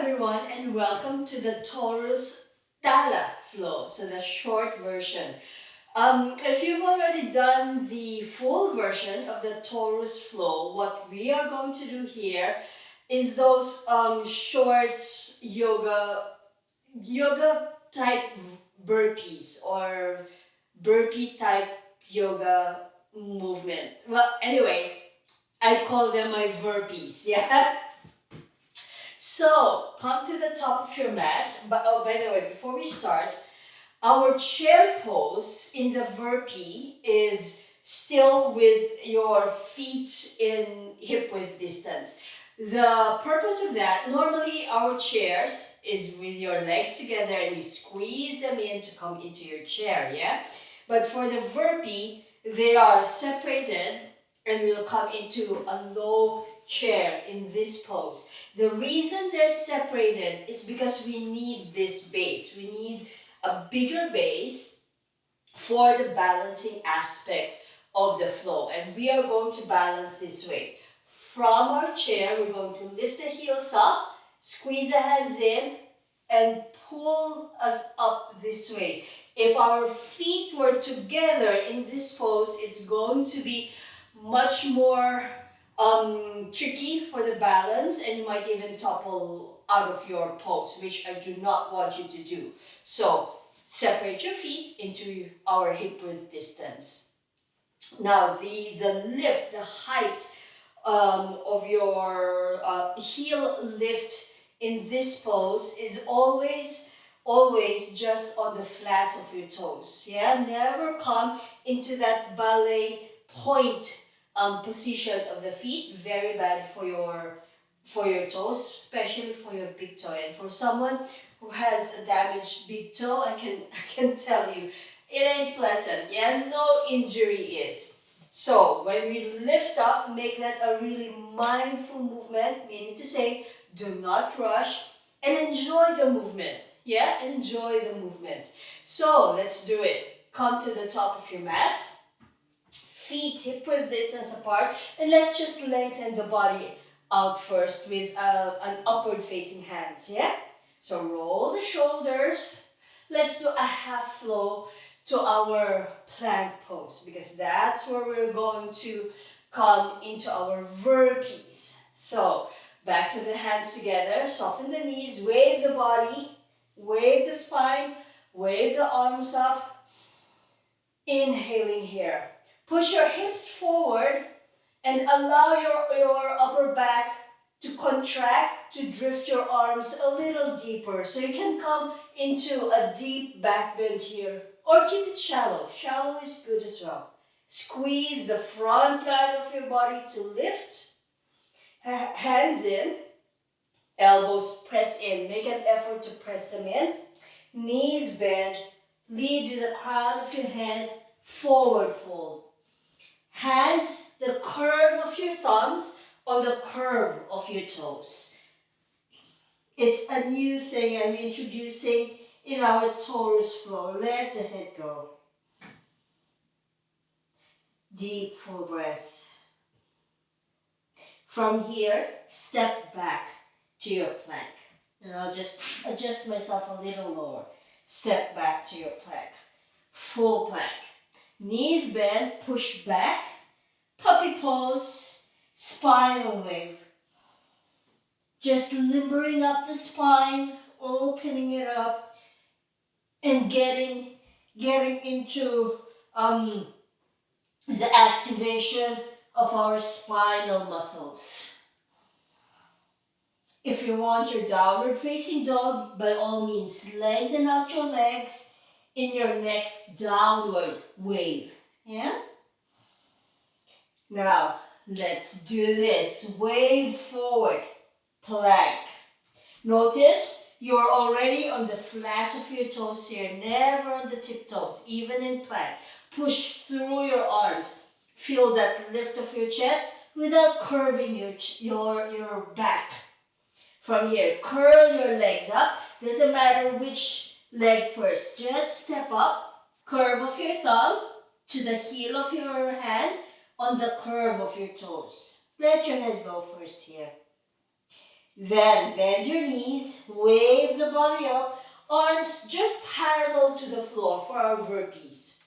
everyone, and welcome to the Taurus Yoga Flow, so the short version. If you've already done the full version of the Taurus Flow, what we are going to do here is those short yoga type burpees or burpee type yoga movement. Well, anyway, I call them my burpees, yeah? So, come to the top of your mat. But oh, by the way, before we start, our chair pose in the burpee is still with your feet in hip width distance. The purpose of that, normally our chairs is with your legs together and you squeeze them in to come into your chair, yeah? But for the burpee, they are separated and will come into a low chair in this pose. The reason they're separated is because we need this base. We need a bigger base for the balancing aspect of the flow. And we are going to balance this way. From our chair, we're going to lift the heels up, squeeze the hands in, and pull us up this way. If our feet were together in this pose, it's going to be much more tricky for the balance, and you might even topple out of your pose, which I do not want you to do. So separate your feet into our hip width distance. Now the lift, the height of your heel lift in this pose is always just on the flats of your toes. Yeah, never come into that ballet point position of the feet. Very bad for your toes, especially for your big toe. And for someone who has a damaged big toe, I can tell you, it ain't pleasant. Yeah, no injury is. So when we lift up, make that a really mindful movement, meaning to say, do not rush and enjoy the movement. Yeah, enjoy the movement. So let's do it. Come to the top of your mat. Feet hip width distance apart, and let's just lengthen the body out first with an upward facing hands, yeah? So roll the shoulders. Let's do a half flow to our plank pose because that's where we're going to come into our burpees. So back to the hands together, soften the knees, wave the body, wave the spine, wave the arms up. Inhaling here. Push your hips forward and allow your upper back to contract, to drift your arms a little deeper. So you can come into a deep back bend here or keep it shallow. Shallow is good as well. Squeeze the front line of your body to lift. Hands in, elbows press in. Make an effort to press them in. Knees bend, lead with the crown of your head, forward fold. Hands, the curve of your thumbs on the curve of your toes. It's a new thing I'm introducing in our Taurus flow. Let the head go. Deep, full breath. From here, step back to your plank. And I'll just adjust myself a little lower. Step back to your plank. Full plank. Knees bend, push back, puppy pose, spinal wave. Just limbering up the spine, opening it up, and getting into the activation of our spinal muscles. If you want your downward facing dog, by all means, lengthen out your legs in your next downward wave. Yeah? Now, let's do this. Wave forward, plank. Notice you're already on the flats of your toes here, never on the tiptoes, even in plank. Push through your arms. Feel that lift of your chest without curving your back. From here, curl your legs up. Doesn't matter which leg first. Just step up, curve of your thumb to the heel of your hand on the curve of your toes. Let your head go first here. Then bend your knees, wave the body up, arms just parallel to the floor for our burpees.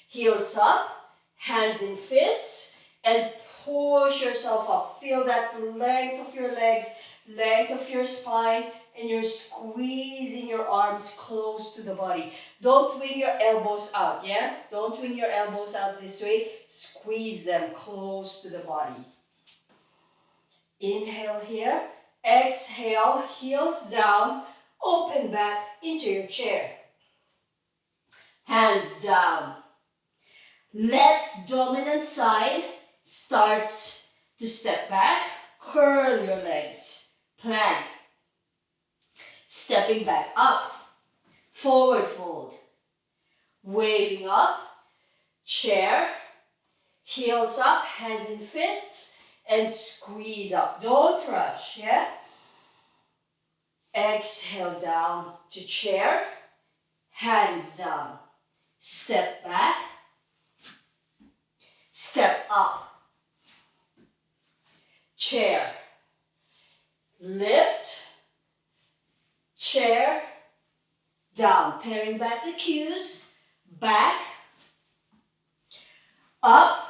Heels up, hands in fists, and push yourself up. Feel that length of your legs, length of your spine, and you're squeezing your arms close to the body. Don't wing your elbows out, yeah? Don't wing your elbows out this way. Squeeze them close to the body. Inhale here. Exhale, heels down, open back into your chair. Hands down. Less dominant side starts to step back. Curl your legs. Plank. Stepping back up. Forward fold. Waving up. Chair. Heels up, hands in fists. And squeeze up. Don't rush, yeah? Exhale down to chair. Hands down. Step back. Step up. Chair. Lift. Chair. Down. Paring back the cues. Back. Up.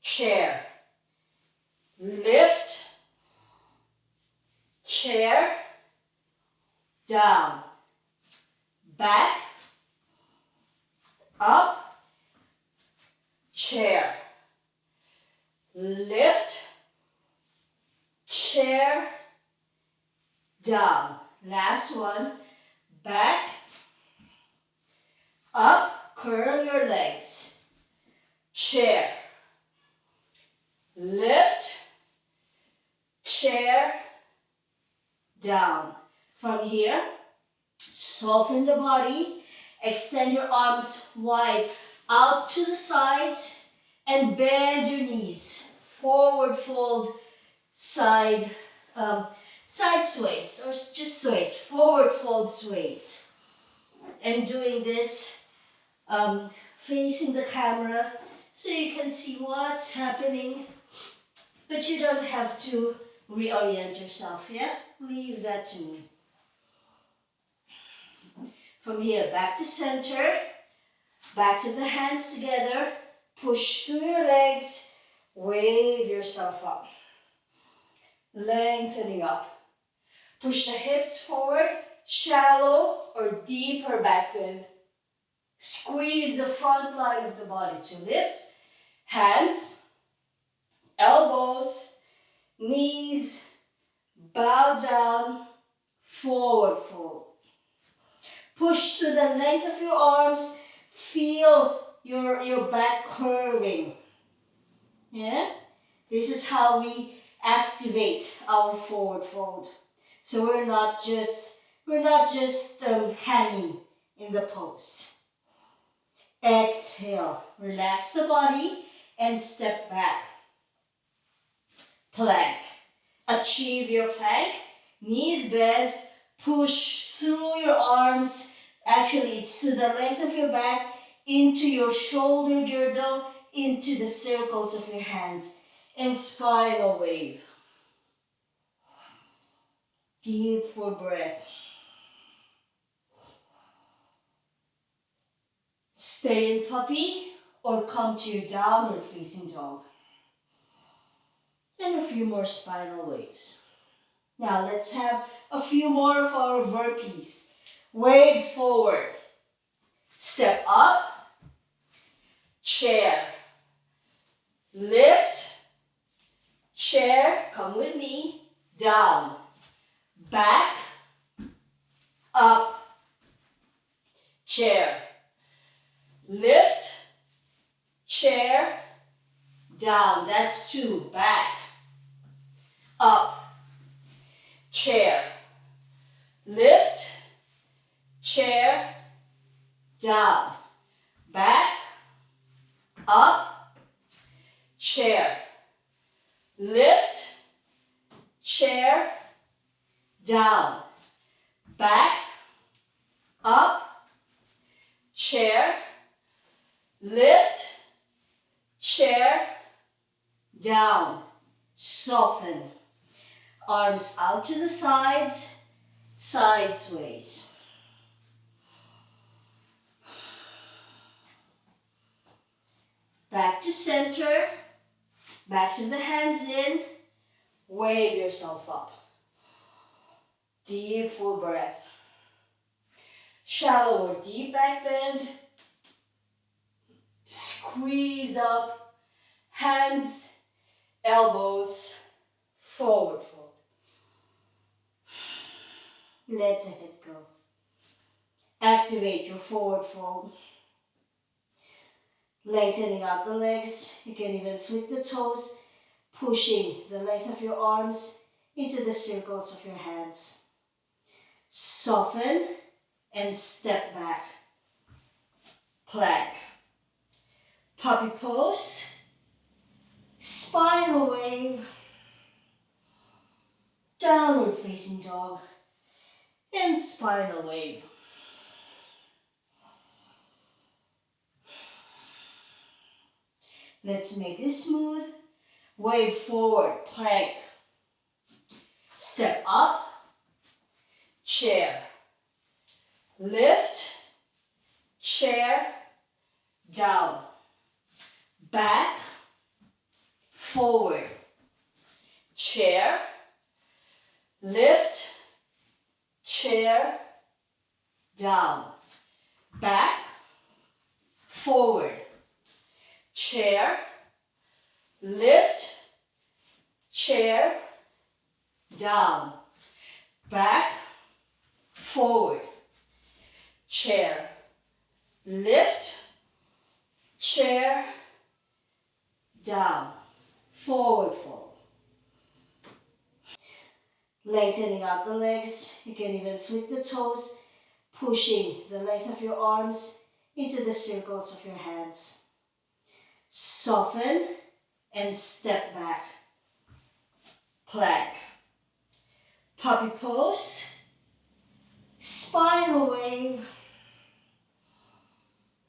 Chair. Lift. Chair. Down. Back. Up. Chair. Lift. Chair. Down. Last one. Back. Up. Curl your legs. Chair. Lift, chair, down. From here, soften the body, extend your arms wide out to the sides, and bend your knees. Forward fold, side sways, or just sways. Forward fold sways. And doing this facing the camera so you can see what's happening. But you don't have to reorient yourself, yeah? Leave that to me. From here, back to center. Backs of the hands together. Push through your legs. Wave yourself up. Lengthening up. Push the hips forward. Shallow or deeper back bend. Squeeze the front line of the body to lift. Hands. Elbows, knees, bow down, forward fold. Push to the length of your arms, feel your back curving. Yeah? This is how we activate our forward fold. So we're not just hanging in the pose. Exhale, relax the body and step back. Plank. Achieve your plank. Knees bend. Push through your arms. Actually, it's to the length of your back, into your shoulder girdle, into the circles of your hands. And spinal wave. Deep for breath. Stay in puppy or come to your downward facing dog. And a few more spinal waves. Now let's have a few more of our burpees. Wave forward. Step up. Chair. Lift. Chair. Come with me. Down. Back. Up. Chair. Lift. Chair. Down. That's 2. Back. Up. Chair. Lift. Chair. Down. Back. Up. Chair. Lift. Chair. Down. Back. Up. Chair. Lift. Chair. Down. Soften. Arms out to the sides, sideways. Back to center, backs of the hands in, wave yourself up. Deep full breath. Shallow or deep back bend. Squeeze up, hands, elbows, forward fold. Let the head go. Activate your forward fold. Lengthening out the legs. You can even flick the toes, pushing the length of your arms into the circles of your hands. Soften and step back. Plank. Puppy pose. Spinal wave. Downward facing dog. And spinal wave. Let's make this smooth. Wave forward, plank. Step up, chair. Lift, chair, down. Back, forward. Chair, lift, chair, down. Back, forward. Chair, lift, chair, down. Back, forward. Chair, lift, chair, down. Forward fold. Lengthening out the legs. You can even flick the toes, pushing the length of your arms into the circles of your hands. Soften and step back. Plank. Puppy pose. Spinal wave.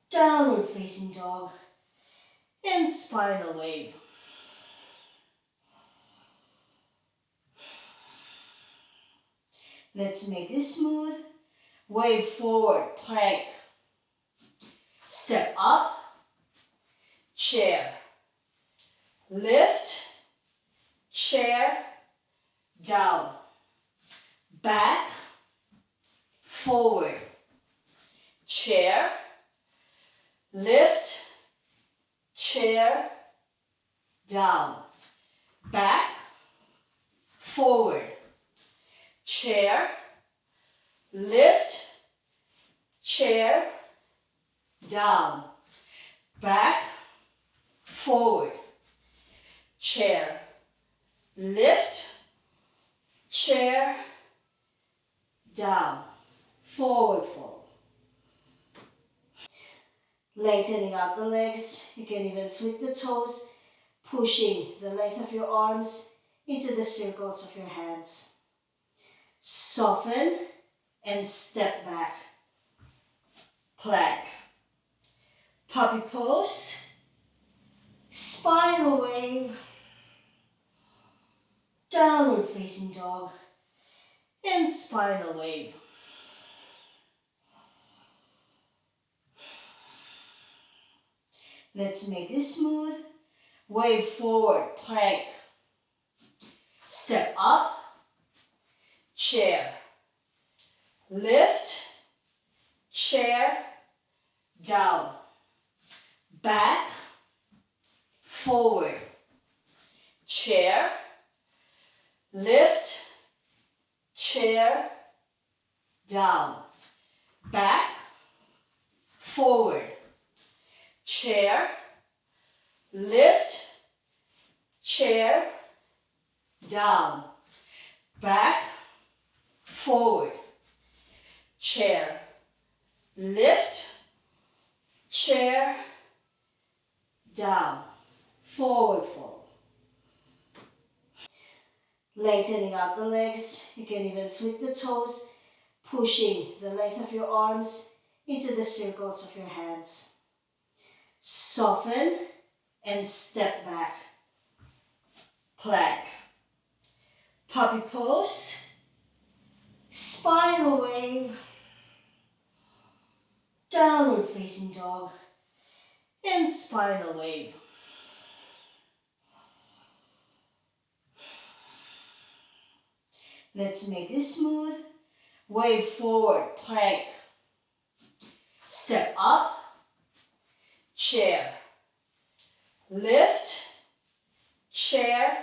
Downward facing dog. And spinal wave. Let's make this smooth. Wave forward, plank. Step up. Chair, lift, chair, down, back, forward, chair, lift, chair, down, back, forward, chair, lift, chair, down, back, forward, chair, lift, chair, down, forward fold. Lengthening out the legs. You can even flick the toes, pushing the length of your arms into the circles of your hands. Soften and step back. Plank. Puppy pose. Spinal wave. Downward facing dog. And spinal wave. Let's make this smooth. Wave forward, plank. Step up, chair. Lift, chair, down. Back, forward. Chair, lift, chair, down. Back, forward. Chair, lift, chair, down. Back, forward. Chair, lift, chair, down. Forward fold. Lengthening out the legs. You can even flick the toes, pushing the length of your arms into the circles of your hands. Soften and step back. Plank. puppy pose, spinal wave, downward facing dog, and spinal wave. Let's make this smooth. Wave forward, plank. Step up, chair. Lift, chair,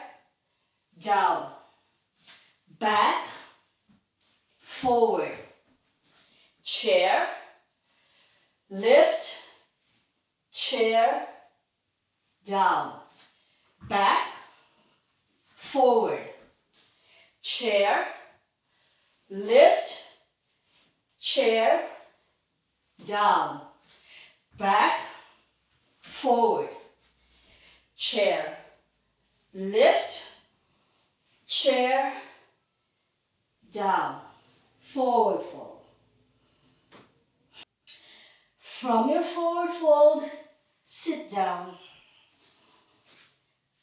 down. Back, forward. Chair, lift, chair, down. Back, forward. Chair, lift, chair, down. Back, forward. Chair, lift, chair, down. Forward fold. From your forward fold, sit down.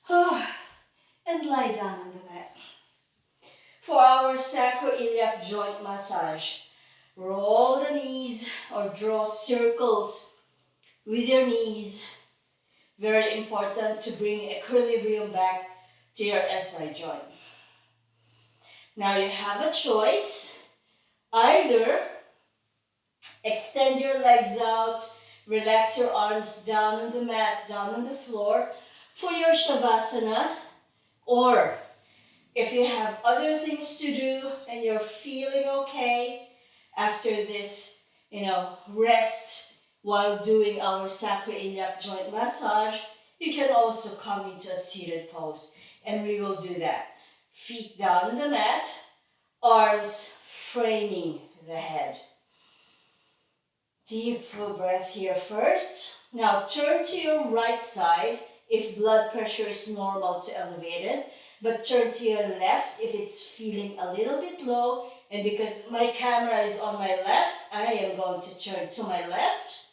And lie down on the mat. For our sacroiliac joint massage, roll the knees or draw circles with your knees. Very important to bring equilibrium back to your SI joint. Now you have a choice. Either extend your legs out, relax your arms down on the mat, down on the floor for your Shavasana, or if you have other things to do and you're feeling okay after this, rest while doing our sacroiliac joint massage, you can also come into a seated pose, and we will do that. Feet down on the mat, arms framing the head. Deep full breath here first. Now turn to your right side if blood pressure is normal to elevated, but turn to your left if it's feeling a little bit low. And because my camera is on my left, I am going to turn to my left.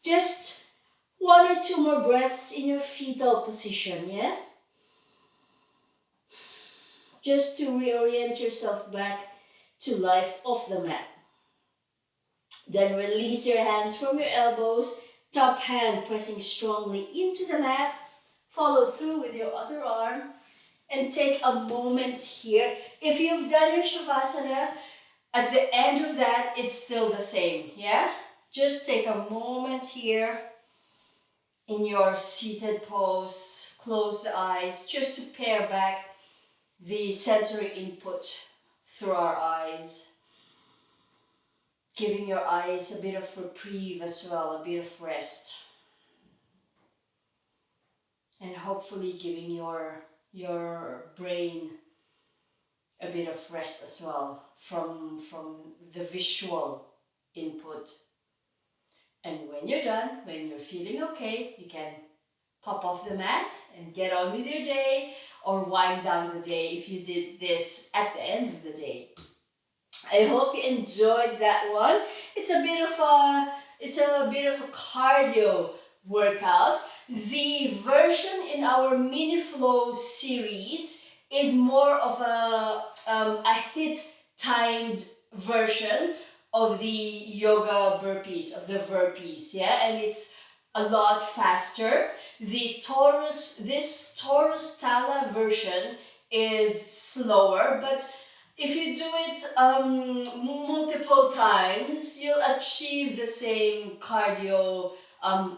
Just 1 or 2 more breaths in your fetal position, yeah? Just to reorient yourself back to life off the mat. Then release your hands from your elbows, top hand pressing strongly into the mat. Follow through with your other arm and take a moment here. If you've done your Shavasana, at the end of that, it's still the same, yeah? Just take a moment here in your seated pose. Close the eyes just to pare back the sensory input through our eyes. Giving your eyes a bit of reprieve as well, a bit of rest. And hopefully giving your brain a bit of rest as well from the visual input. And when you're done, when you're feeling okay, you can pop off the mat and get on with your day, or wind down the day if you did this at the end of the day. I hope you enjoyed that one. It's a bit of a cardio workout. The version in our mini flow series is more of a HIIT timed version of the yoga burpees, of the burpees, yeah, and it's a lot faster. This Taurus Tala version is slower, but if you do it multiple times, you'll achieve the same cardio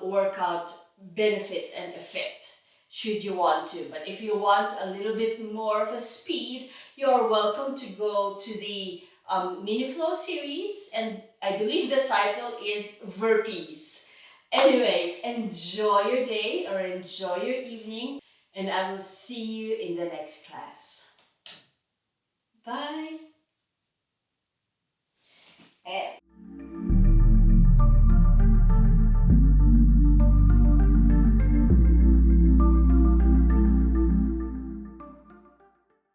workout benefit and effect, should you want to. But if you want a little bit more of a speed, you're welcome to go to the mini flow series, and I believe the title is Burpees. Anyway, enjoy your day or enjoy your evening, and I will see you in the next class. Bye.